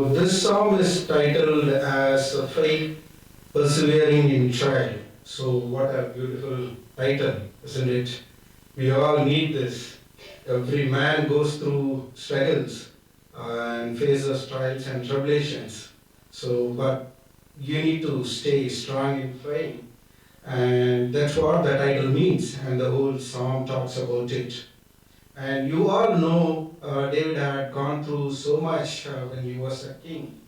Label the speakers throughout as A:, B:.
A: This psalm is titled as Faith Persevering in Trial. So, what a beautiful title, isn't it? We all need this. Every man goes through struggles and faces trials and tribulations. So, but you need to stay strong in faith. And that's what the title means, and the whole psalm talks about it. And you all know David had gone through so much when he was a king,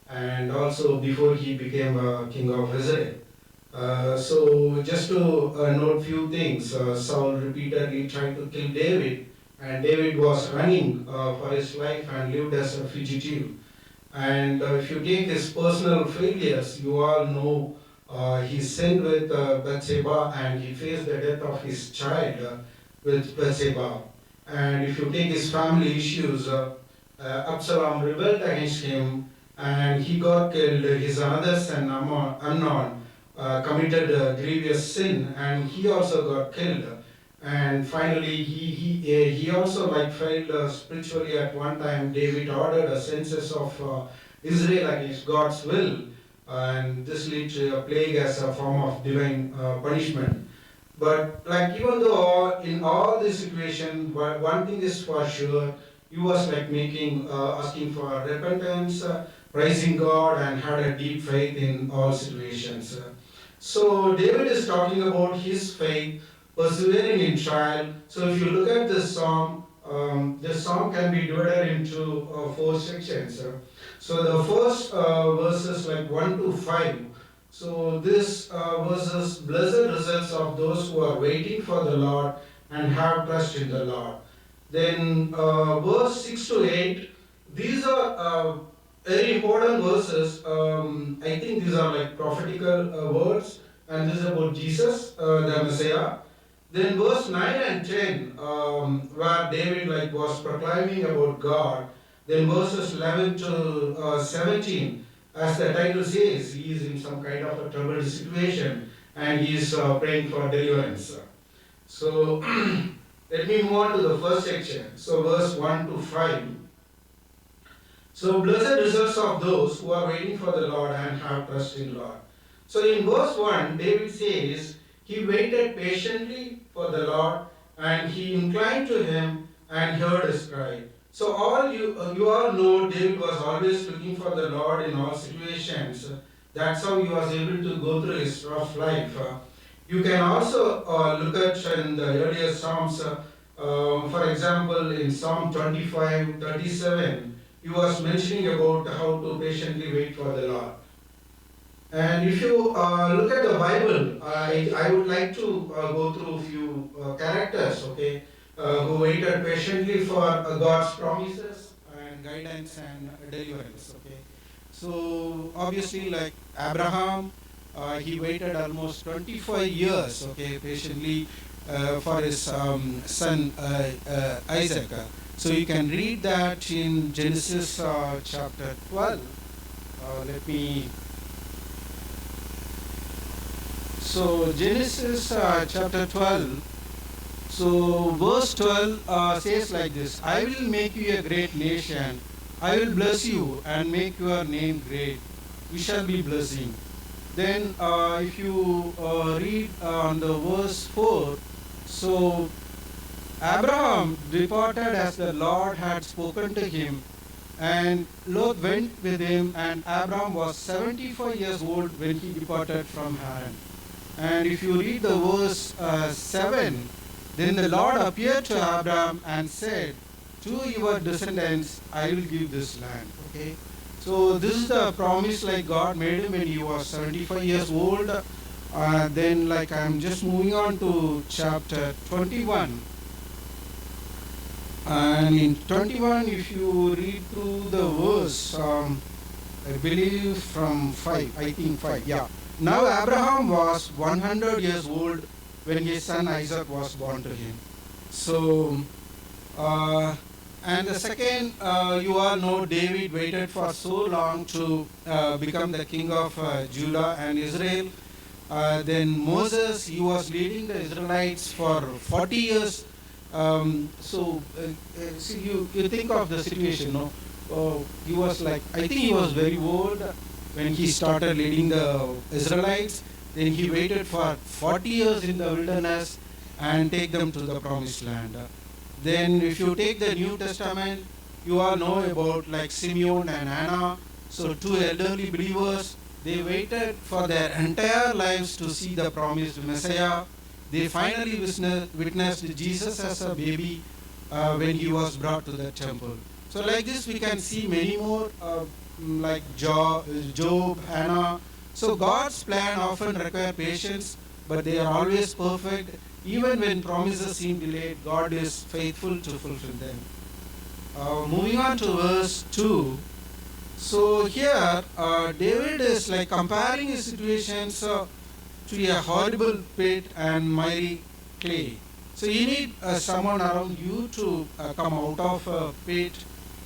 A: and also before he became a king of Israel. So just to note few things, Saul repeatedly tried to kill David, and David was running for his life and lived as a fugitive. And if you take his personal failures, you all know he sinned with Bathsheba, and he faced the death of his child with Bathsheba. And if you take his family issues, Absalom rebelled against him and he got killed. His another son, Amnon, committed a grievous sin and he also got killed. And finally, he also failed spiritually at one time. David ordered a census of Israel against God's will, and this led to a plague as a form of divine punishment. But even though in all this situation, one thing is for sure, he was asking for repentance, praising God, and had a deep faith in all situations. So David is talking about his faith, persevering in trial. So if you look at this psalm can be divided into four sections. So the first verses 1 to 5. So this verses, blessed results of those who are waiting for the Lord and have trust in the Lord. Then verse 6 to 8, these are very important verses. I think these are prophetical words, and this is about Jesus, the Messiah. Then verse 9 and 10, where David was proclaiming about God. Then verses 11 to 17, as the title says, he is in some kind of a troubled situation and he is praying for deliverance. So let me move on to the first section. So verse 1 to 5. So blessed results of those who are waiting for the Lord and have trust in Lord. So in verse 1, David says, he waited patiently for the Lord and he inclined to him and heard his cry. So you all know David was always looking for the Lord in all situations. That's how he was able to go through his rough life. You can also look at in the earlier Psalms, for example, in Psalm 25:37, he was mentioning about how to patiently wait for the Lord. And if you look at the Bible, I would like to go through a few characters, okay, who waited patiently for God's promises and guidance and deliverance, okay. So obviously Abraham, he waited almost 25 years, okay, patiently for his son Isaac. So you can read that in Genesis chapter 12. So Genesis chapter 12, so verse 12 says like this, I will make you a great nation, I will bless you and make your name great, you shall be blessing. Then if you read on the verse 4, so Abraham departed as the Lord had spoken to him, and Lot went with him, and Abraham was 75 years old when he departed from Haran. And if you read the verse 7, then the Lord appeared to Abraham and said, to your descendants I will give this land. Okay. So this is the promise God made him when he was 75 years old. Then I'm just moving on to chapter 21. And in 21, if you read through the verse, I believe from 5, I think 5, yeah. Now Abraham was 100 years old when his son Isaac was born to him. So, and the second, you all know David waited for so long to become the king of Judah and Israel. Then Moses, he was leading the Israelites for 40 years. See, you think of the situation, no?
B: he was like, I think he was very old when he started leading the Israelites. Then he waited for 40 years in the wilderness and take them to the promised land. Then if you take the New Testament, you all know about like Simeon and Anna. So two elderly believers, they waited for their entire lives to see the promised Messiah. They finally witnessed Jesus as a baby when he was brought to the temple. So like this we can see many more like Job, Hannah. So God's plan often require patience, but they are always perfect. Even when promises seem delayed, God is faithful to fulfill them. Moving on to verse 2. So here David is like comparing his situations to a horrible pit and miry clay. So you need someone around you to come out of a pit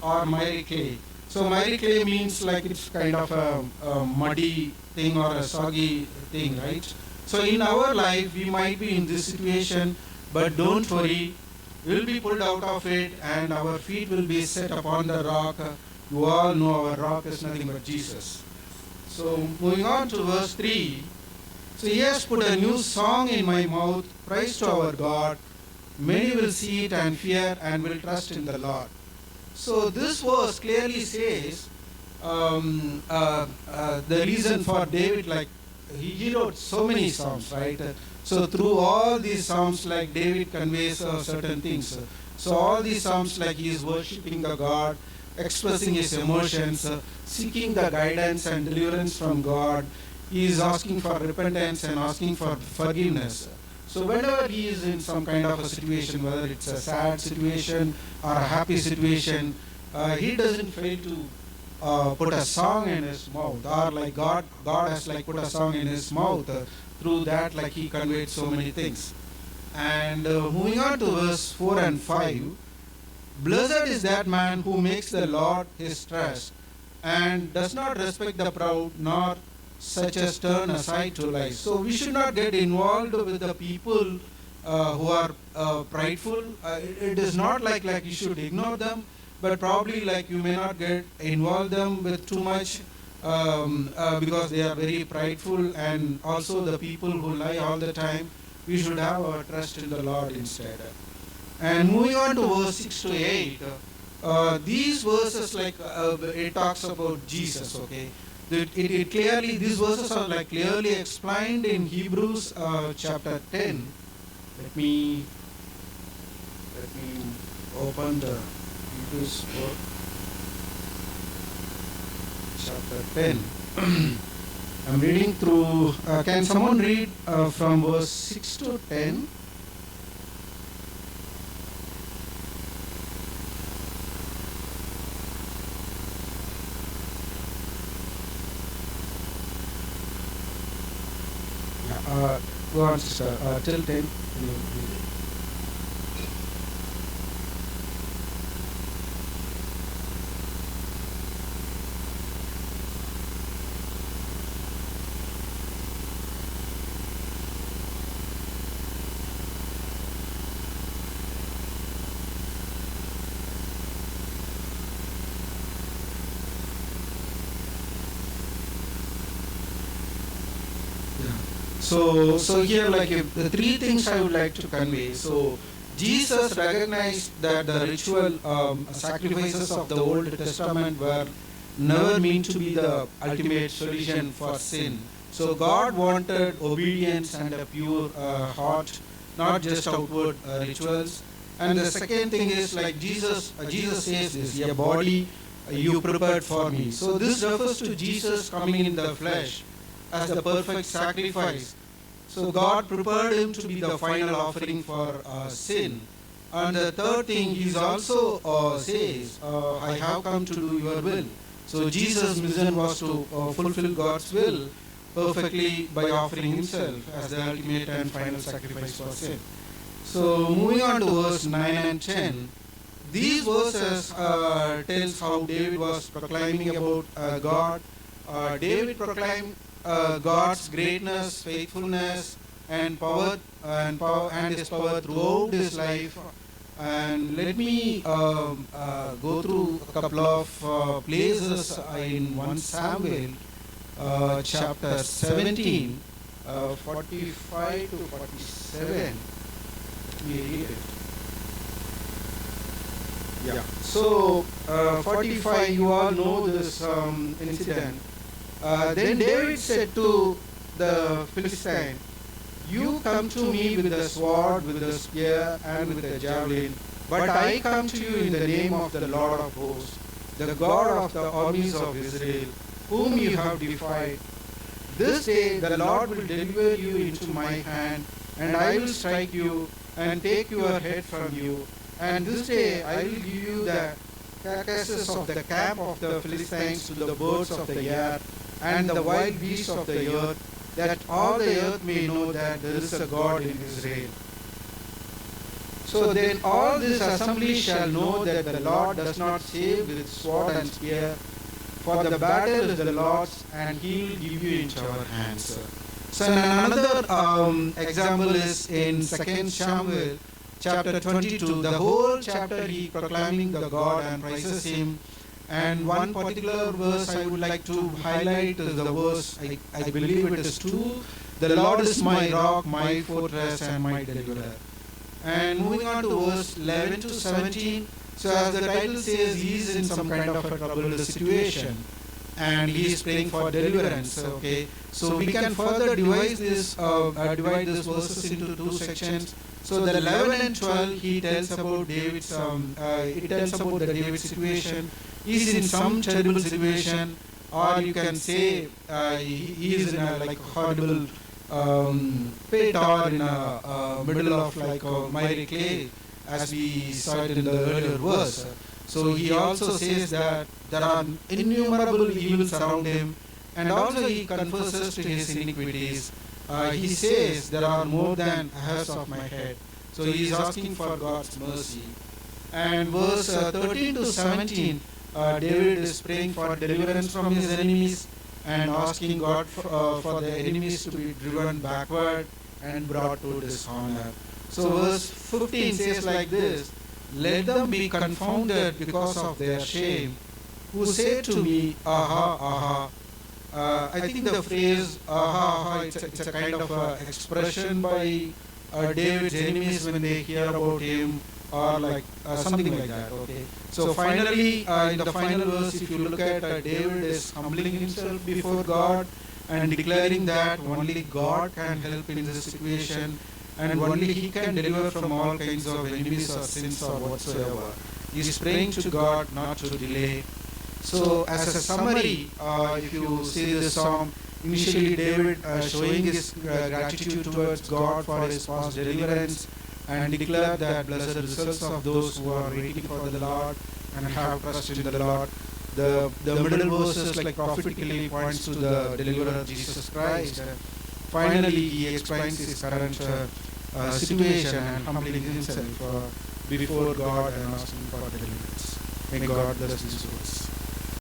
B: or miry clay. So miry clay means like it's kind of a muddy thing or a soggy thing, right? So in our life we might be in this situation, but don't worry, we'll be pulled out of it and our feet will be set upon the rock. You all know our rock is nothing but Jesus. So moving on to verse 3. So he has put a new song in my mouth, praise to our God. Many will see it and fear and will trust in the Lord. So this verse clearly says the reason for David, like he wrote so many psalms, right? So through all these psalms, like David conveys certain things. So all these psalms, like he is worshipping the God, expressing his emotions, seeking the guidance and deliverance from God. He is asking for repentance and asking for forgiveness. So whenever he is in some kind of a situation, whether it's a sad situation or a happy situation, he doesn't fail to put a song in his mouth, or like God has like put a song in his mouth. Through that, like he conveyed so many things. And moving on to verse 4 and 5, blessed is that man who makes the Lord his trust and does not respect the proud, nor such as turn aside to lies. So we should not get involved with the people who are prideful. It is not like you should ignore them, but probably like you may not get involved them with too much because they are very prideful, and also the people who lie all the time. We should have our trust in the Lord instead. And moving on to verse 6 to 8, these verses like it talks about Jesus. Okay, it clearly, these verses are like clearly explained in Hebrews chapter 10. Let me open the Hebrews book, chapter 10. I'm reading through. Can someone read from verse 6 to 10? Go on, sister. Till 10. So here, like the three things I would like to convey. So Jesus recognized that the ritual sacrifices of the Old Testament were never meant to be the ultimate solution for sin. So God wanted obedience and a pure heart, not just outward rituals. And the second thing is like Jesus says this, a body you prepared for me. So this refers to Jesus coming in the flesh as the perfect sacrifice. So God prepared him to be the final offering for sin. And the third thing, he also says, I have come to do your will. So Jesus' mission was to fulfill God's will perfectly by offering himself as the ultimate and final sacrifice for sin. So moving on to verse 9 and 10, these verses tells how David was proclaiming about God. David proclaimed God's greatness, faithfulness, and power, and his power throughout his life. And let me go through a couple of places in 1 Samuel chapter 17, 45 to 47. Let me read it. Yeah. So, 45, you all know this incident. Then David said to the Philistine, "You come to me with the sword, with the spear, and with the javelin, but I come to you in the name of the Lord of hosts, the God of the armies of Israel, whom you have defied. This day the Lord will deliver you into my hand, and I will strike you and take your head from you. And this day I will give you the carcasses of the camp of the Philistines to the birds of the air and the wild beasts of the earth, that all the earth may know that there is a God in Israel." So then all this assembly shall know that the Lord does not save with sword and spear, for the battle is the Lord's, and He will give you into our hands. So another example is in 2 Samuel chapter 22. The whole chapter he proclaiming the God and praises Him. And one particular verse I would like to highlight is the verse, I believe it is 2. "The Lord is my rock, my fortress, and my deliverer." And moving on to verse 11 to 17. So as the title says, he is in some kind of a troubled situation, and he is praying for deliverance. Okay, so we can further divide this verses into 2 sections. So the 11 and 12, he tells about David's, it tells about the David's situation. He is in some terrible situation, or you can say he is in a like horrible pit, or in a middle of like a miry clay, as we saw it in the earlier verse. So he also says that there are innumerable evils around him, and also he confesses to his iniquities. He says there are more than hairs of my head. So he is asking for God's mercy. And verse 13 to 17, David is praying for deliverance from his enemies and asking God for the enemies to be driven backward and brought to dishonor. So verse 15 says like this, "Let them be confounded because of their shame, who say to me, aha, aha." I think the phrase aha, aha, it's a kind of expression by David's enemies when they hear about him, or like something like that. Okay. So finally, in the final verse, if you look at David is humbling himself before God and declaring that only God can help in this situation, and only He can deliver from all kinds of enemies or sins or whatsoever. He is praying to God not to delay. So as a summary, if you see this psalm, initially David showing his gratitude towards God for his past deliverance, and declare that blessed results of those who are waiting for the Lord and have trust in the Lord. The middle verses like prophetically points to the deliverer Jesus Christ. Finally, he explains his current situation and humbling himself before God and asking for deliverance. May God bless these words.